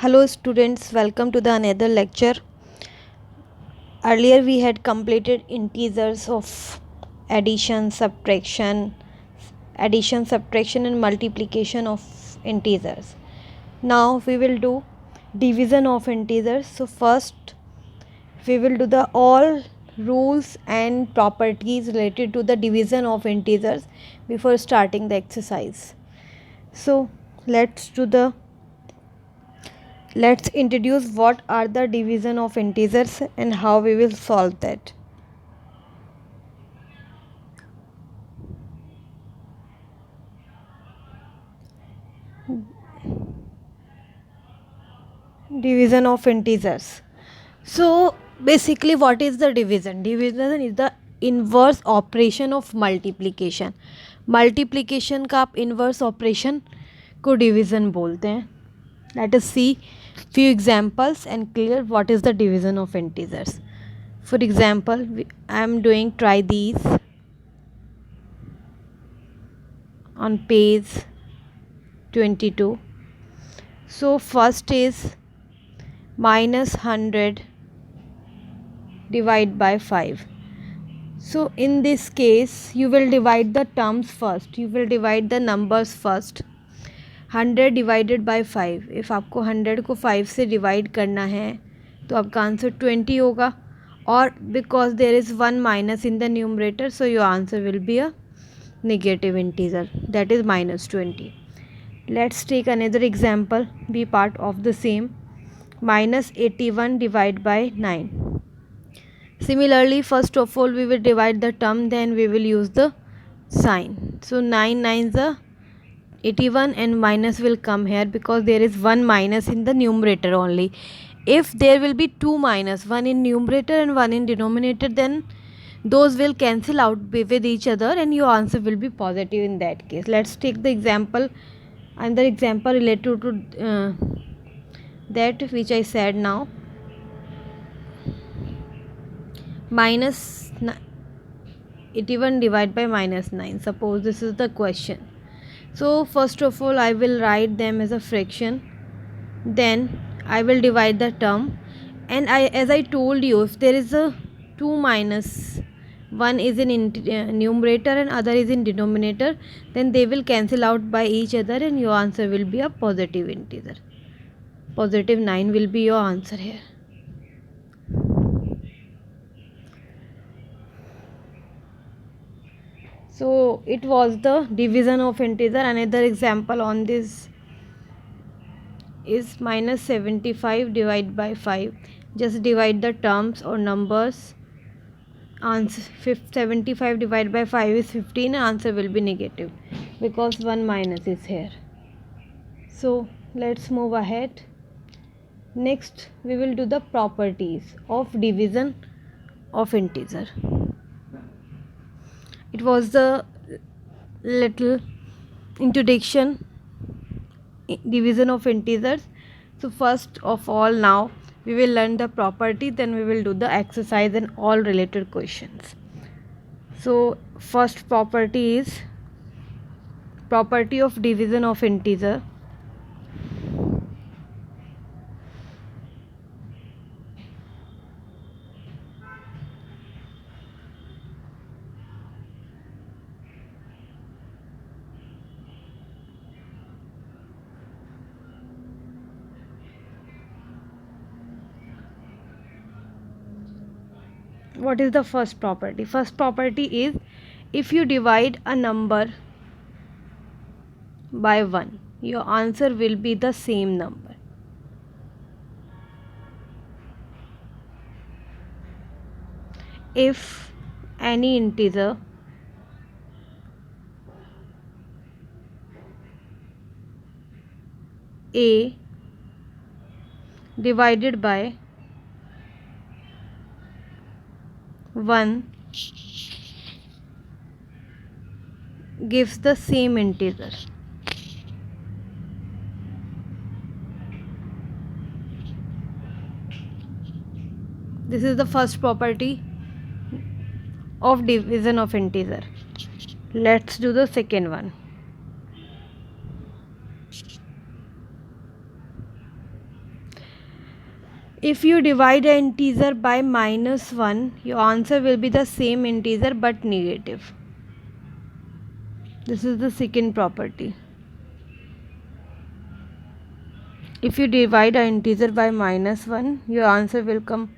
Hello students, welcome to the another lecture. Earlier we had completed integers of addition, subtraction and multiplication of integers. Now we will do division of integers. So first we will do the all rules and properties related to the division of integers before starting the exercise. So let's introduce what are the division of integers and how we will solve that. Division of integers. So basically what is the division? Division is the inverse operation of multiplication. Multiplication का आप inverse operation को division बोलते हैं. Let us see few examples and clear what is the division of integers. For example, I am doing try these on page 22. So first is minus 100 divide by 5. So in this case you will divide the terms first, you will divide the numbers first. 100 divided by 5, if आपको 100 को 5 से divide करना है तो आपका answer 20 होगा. और because there is 1 minus in the numerator, so your answer will be a negative integer, that is minus 20. Let's take another example, be part of the same. Minus 81 divided by 9. Similarly, first of all we will divide the term, then we will use the sign. So 9 9s are 81 and minus will come here because there is 1 minus in the numerator only. If there will be 2 minus, 1 in numerator and 1 in denominator, then those will cancel out with each other and your answer will be positive in that case. Let's take the example, another example related to that which I said now. Minus 81 divided by minus 9. Suppose this is the question. So first of all I will write them as a fraction, then I will divide the term, and as I told you, if there is a 2 minus, one is in numerator and other is in denominator, then they will cancel out by each other and your answer will be a positive integer. Positive 9 will be your answer here. So it was the division of integer. Another example on this is minus 75 divided by 5. Just divide the terms or numbers. Answer 75 divided by 5 is 15. Answer will be negative because 1 minus is here. So let's move ahead. Next we will do the properties of division of integer. It was the little introduction division of integers. So first of all now we will learn the property, then we will do the exercise and all related questions. So first property is property of division of integer. What is the first property? First property is, if you divide a number by 1, your answer will be the same number. If any integer a divided by 1 gives the same integer. This is the first property of division of integer. Let's do the second one. If you divide an integer by -1, your answer will be the same integer but negative. This is the second property. If you divide an integer by -1, your answer will come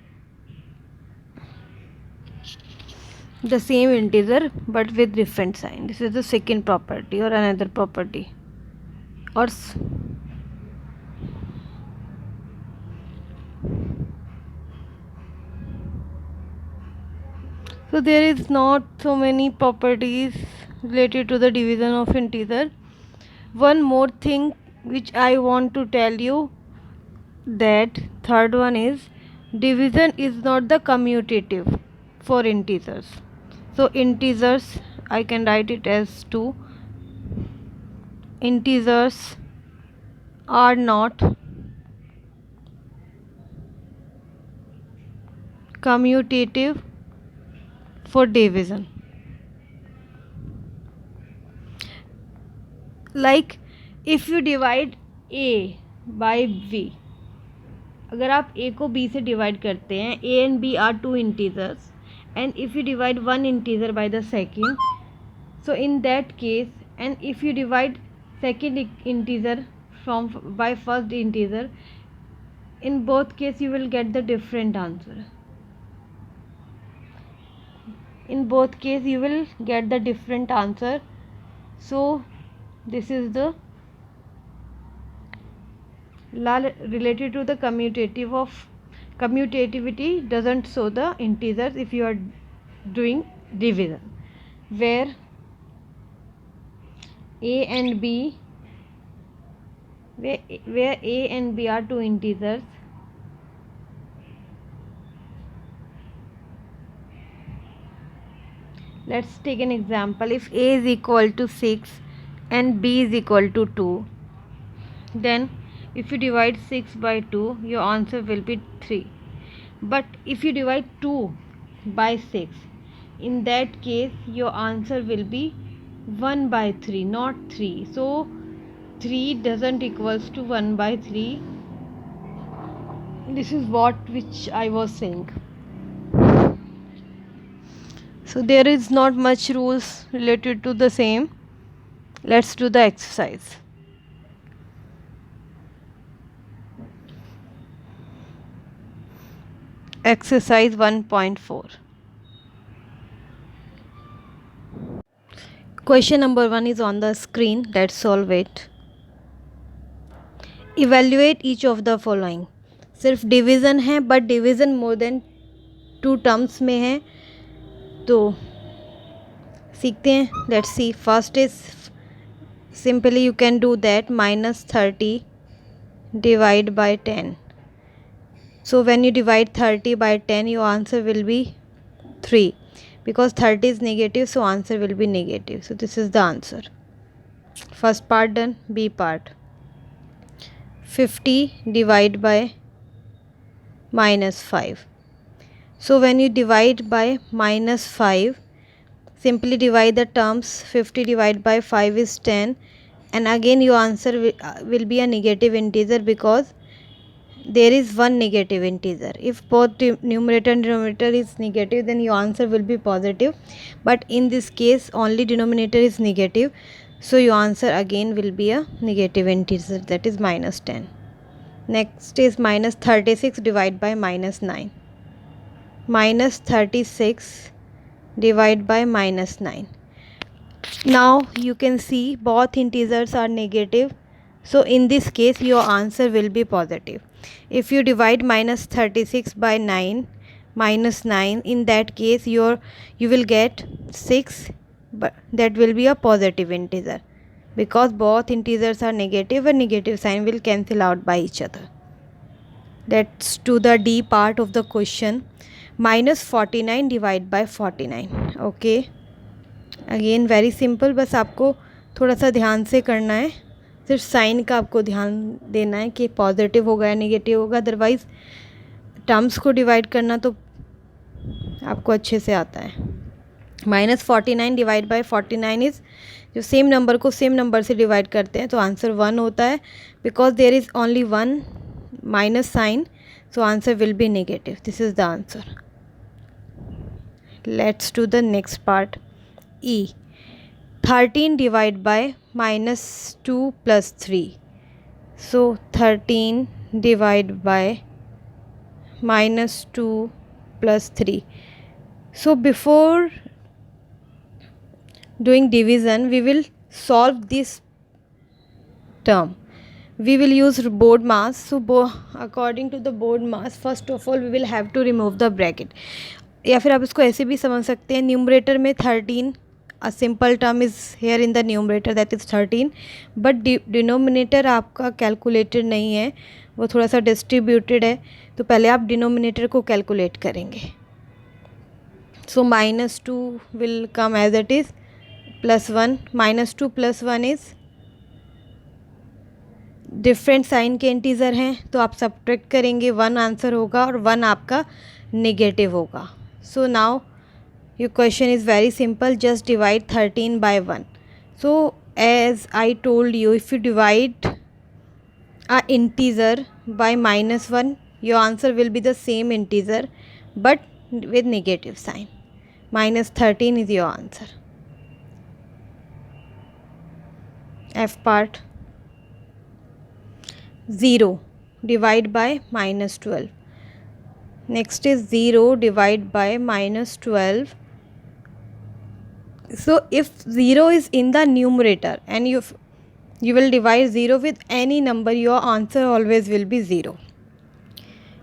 the same integer but with different sign. This is the second property or another property. Or so there is not so many properties related to the division of integer. One more thing which I want to tell you, that third one is division is not the commutative for integers. So integers, I can write it as 2. Integers are not commutative for division. Like if you divide a by b, अगर आप a को b से divide करते हैं, a and b are two integers, and if you divide one integer by the second, so in that case, and if you divide second integer by first integer, in both case you will get the different answer. In both case you will get the different answer. So this is the law related to the commutativity doesn't show the integers if you are doing division, where a and b are two integers. Let's take an example. If a is equal to 6 and b is equal to 2, then if you divide 6 by 2, your answer will be 3. But if you divide 2 by 6, in that case your answer will be 1 by 3, not 3. So 3 doesn't equals to 1 by 3. This is which I was saying. So there is not much rules related to the same. Let's do the exercise. Exercise 1.4. Question number 1 is on the screen. Let's solve it. Evaluate each of the following. सिर्फ division है, but division more than 2 terms में है, तो सीखते हैं. Let's see. First is simply you can do that. -30 divide by 10. So when you divide 30 by 10, your answer will be 3, because 30 is negative, so answer will be negative. So this is the answer. First part done. B part. 50 divide by -5. So when you divide by -5, simply divide the terms. 50 divided by 5 is 10, and again your answer will be a negative integer, because there is one negative integer. If both numerator and denominator is negative, then your answer will be positive, but in this case only denominator is negative, so your answer again will be a negative integer, that is -10. Next is -36 divided by -9. -36 divided by -9. Now you can see both integers are negative, so in this case your answer will be positive. If you divide -36 by 9, in that case you will get 6, but that will be a positive integer, because both integers are negative and negative sign will cancel out by each other. That's to the D part of the question. -49 divided by 49. Okay, again very simple. बस आपको थोड़ा सा ध्यान से करना है. सिर्फ sign का आपको ध्यान देना है कि पॉजिटिव होगा या नेगेटिव होगा, अदरवाइज़ टर्म्स को डिवाइड करना तो आपको अच्छे से आता है. -49 डिवाइड बाय 49 इज़, जो सेम नंबर को सेम नंबर से डिवाइड करते हैं तो आंसर 1 होता है, because there is only one minus sign, So answer will be negative. This is the answer. Let's do the next part. E. 13 divided by minus 2 plus 3. So 13 divided by minus 2 plus 3. So before doing division, we will solve this term. We will use board mass. So according to the board mass, first of all we will have to remove the bracket. या फिर आप इसको ऐसे भी समझ सकते हैं, numerator में 13, a simple term is here in the numerator that is 13, but denominator आपका कैलकुलेटेड नहीं है, वो थोड़ा सा डिस्ट्रीब्यूटेड है. तो पहले आप डिनोमिनेटर को कैलकुलेट करेंगे. So -2 will come as it is, +1, -2 + 1 is, different sign के इंटीज़र हैं तो आप सब्ट्रैक्ट करेंगे, 1 आंसर होगा और 1 आपका नेगेटिव होगा. So now your question is very simple, just divide 13 by 1. So as I told you, if you divide a integer by -1, your answer will be the same integer but with negative sign. -13 is your answer. F part. 0 divide by -12. Next is 0 divide by -12. So if 0 is in the numerator and you will divide 0 with any number, your answer always will be 0.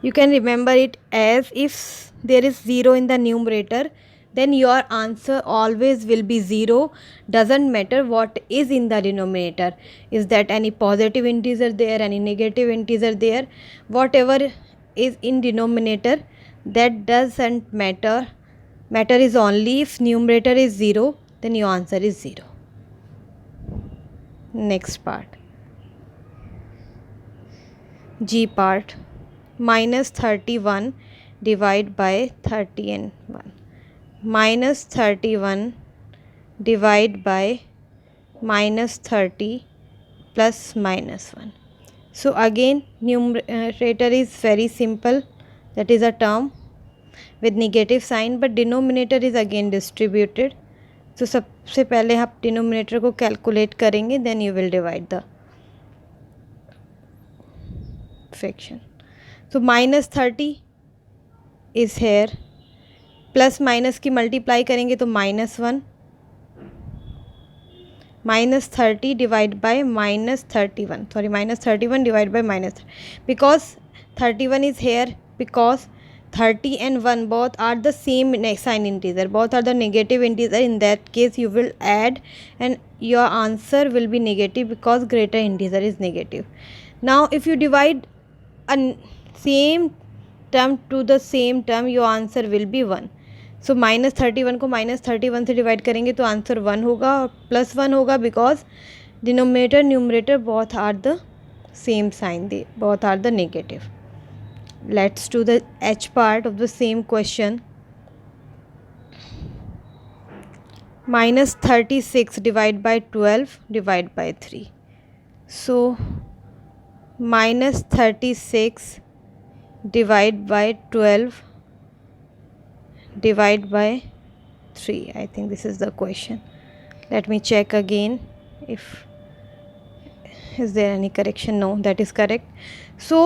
You can remember it as, if there is 0 in the numerator, then your answer always will be 0. Doesn't matter what is in the denominator. Is that any positive integer there, any negative integer there, whatever is in denominator, that doesn't matter. Matter is only if numerator is 0, then your answer is 0. Next part. G part. -31 divide by 30 and 1. -31 divide by -30 plus -1. So again numerator is very simple, that is a term with negative sign, but denominator is again distributed. So सबसे पहले आप denominator को calculate करेंगे, then you will divide the fraction. So -30 is here, plus minus की multiply करेंगे तो -1, -30 divide by -31, sorry -31 divide by -30, because 31 is here, because 30 and 1 both are the same sign integer, both are the negative integer. In that case you will add and your answer will be negative because greater integer is negative. Now if you divide a same term to the same term, your answer will be 1. So -31 को -31 से divide करेंगे तो answer 1 होगा और +1 होगा, because denominator numerator both are the same sign, they both are the negative. Let's do the H part of the same question. -36 divided by 12 divided by 3. So -36 divided by 12 divided by 3. I think this is the question. Let me check again if is there any correction. No, that is correct. So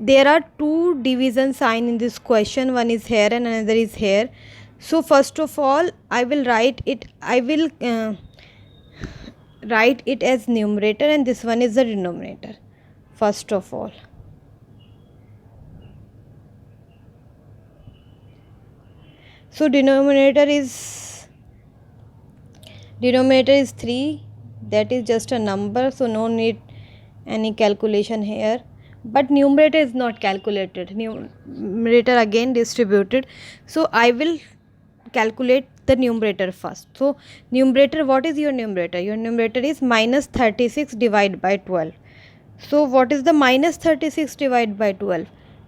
there are two division sign in this question, one is here and another is here. So first of all I will write it, write it as numerator and this one is the denominator. First of all, so denominator is 3, that is just a number, so no need any calculation here. But numerator is not calculated, numerator again distributed. So I will calculate the numerator first. So numerator, what is your numerator? Your numerator is -36 divided by 12. So what is the -36 divided by 12?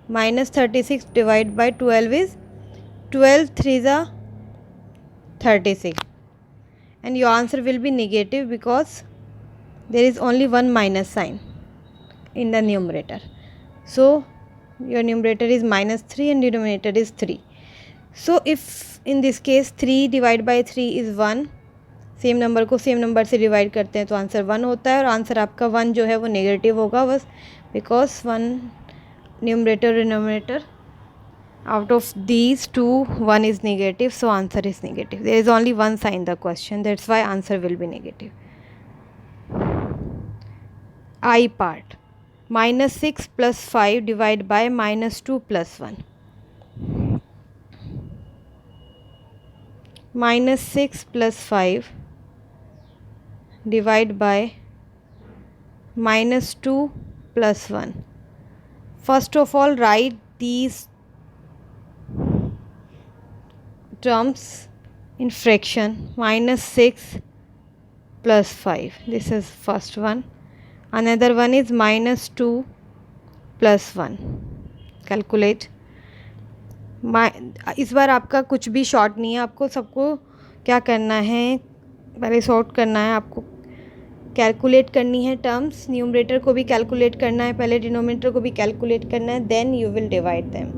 -36 divided by 12 is 12 3s are 36, and your answer will be negative because there is only one minus sign in the numerator. So your numerator is -3 and denominator is 3. So if in this case 3 divided by 3 is 1, same number को same number से divide करते हैं तो answer 1 होता है, और answer आपका 1 जो है वो नेगेटिव होगा बस, because 1 numerator denominator out of these two 1 is negative, so answer is negative. There is only one sign in the question, that's why answer will be negative. I part, -6 plus 5 divided by -2 plus 1. -6 plus 5 divided by -2 plus 1. First of all, write these terms in fraction. -6 plus 5, this is first one. Another one is -2 plus 1. Calculate. इस बार आपका कुछ भी short नहीं है, आपको सबको क्या करना है, पहले सॉर्ट करना है, आपको कैलकुलेट करनी है टर्म्स, न्यूमरेटर को भी कैलकुलेट करना है, पहले डिनोमिनेटर को भी कैलकुलेट करना है, then you will divide them.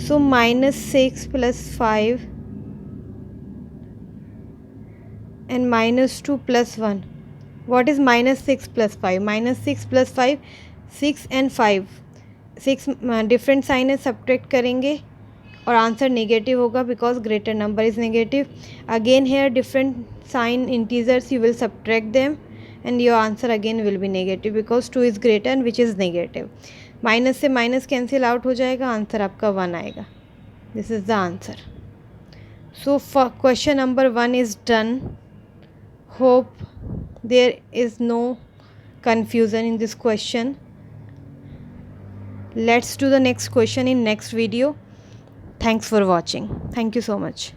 So -6 plus 5 and -2 plus 1. What is -6 plus 5? -6 plus 5, 6 and 5, 6 different sign है, सब्ट्रैक्ट करेंगे और आंसर नेगेटिव होगा because greater number is negative. Again here different sign integers, you will subtract them and your answer again will be negative because 2 is greater and which is negative. Minus से minus cancel out हो जाएगा, answer आपका 1 आएगा. This is the answer. So question number 1 is done. Hope there is no confusion in this question. Let's do the next question in next video. Thanks for watching. Thank you so much.